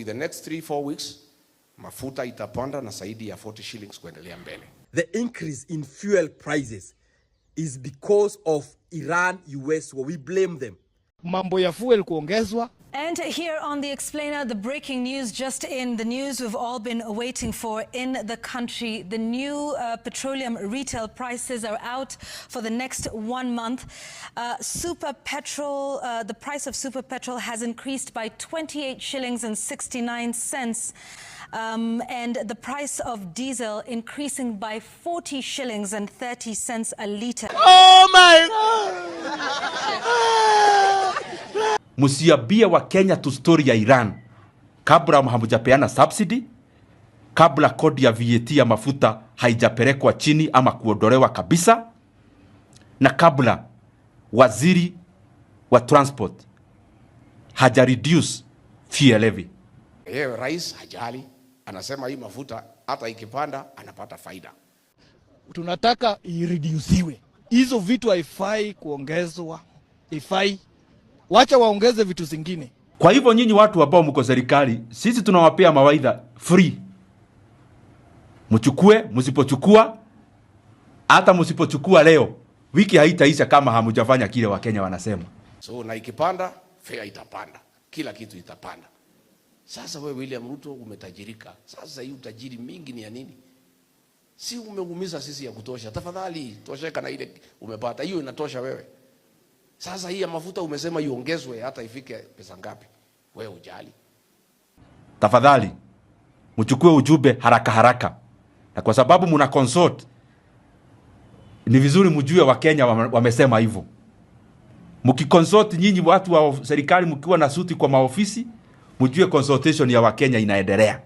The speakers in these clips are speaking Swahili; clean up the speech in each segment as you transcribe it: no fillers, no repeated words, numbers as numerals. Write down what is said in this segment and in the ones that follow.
the next 3-4 weeks mafuta itapanda na zaidi ya 40 shillings kuendelea mbele. The increase in fuel prices is because of Iran US war. We blame them. Mambo ya fuel kuongezwa. And here on The Explainer, the breaking news just in, the news we've all been waiting for in the country. The new petroleum retail prices are out for the next 1 month. Super petrol, the price of super petrol has increased by 28 shillings and 69 cents. And the price of diesel increasing by 40 shillings and 30 cents a litre. Oh my God! Musiabia wa Kenya tu story ya Iran kabla hamujapeana subsidy, kabla kodi ya VAT ya mafuta haijapelekwa chini ama kuondolewa kabisa, na kabla waziri wa transport haja reduce fuel levy. Rais hajali, anasema hii mafuta hata ikipanda anapata faida. Tunataka ireduciwe. Hizo vitu haifai kuongezwa. Haifai. Wacha waongeze vitu zingine. Kwa hivyo nyinyi watu ambao mko serikali, sisi tunawapea mawaidha free. Mchukue, msipochukua, hata msipochukua leo, wiki haitaisha kama hamujafanya kile Wakenya wanasema. So na ikipanda, fare itapanda. Kila kitu itapanda. Sasa wewe William Ruto umetajirika. Sasa hii utajiri mingi ni ya nini? Si umeumiza sisi ya kutosha. Tafadhali tosheka na ile umepata. Hiyo inatosha wewe. Sasa hii ya mafuta umesema iongezwe hata ifike pesa ngapi? Wewe ujali. Tafadhali mchukue ujumbe haraka haraka. Na kwa sababu muna consult, ni vizuri mjue Wakenya wamesema hivyo. Mkiconsult nyinyi watu wa serikali mkiwa na suti kwa maofisi, mjue consultation ya Wakenya inaendelea.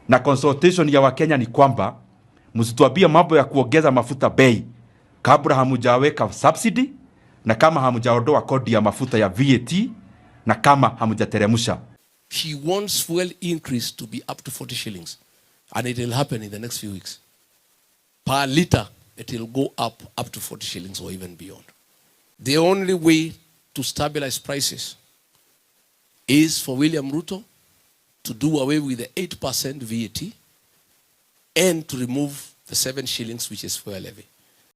Na consultation ya Wakenya ni kwamba msituambie mambo ya kuongeza mafuta bei kabla hamujaweka subsidy, na kama hamujaondoa kodi ya mafuta ya VAT, na kama hamujateremsha. He wants fuel increase to be up to 40 shillings, and it will happen in the next few weeks. Per liter it will go up to 40 shillings or even beyond. The only way to stabilize prices is for William Ruto to do away with the 8% VAT and to remove the 7 shillings which is fuel levy.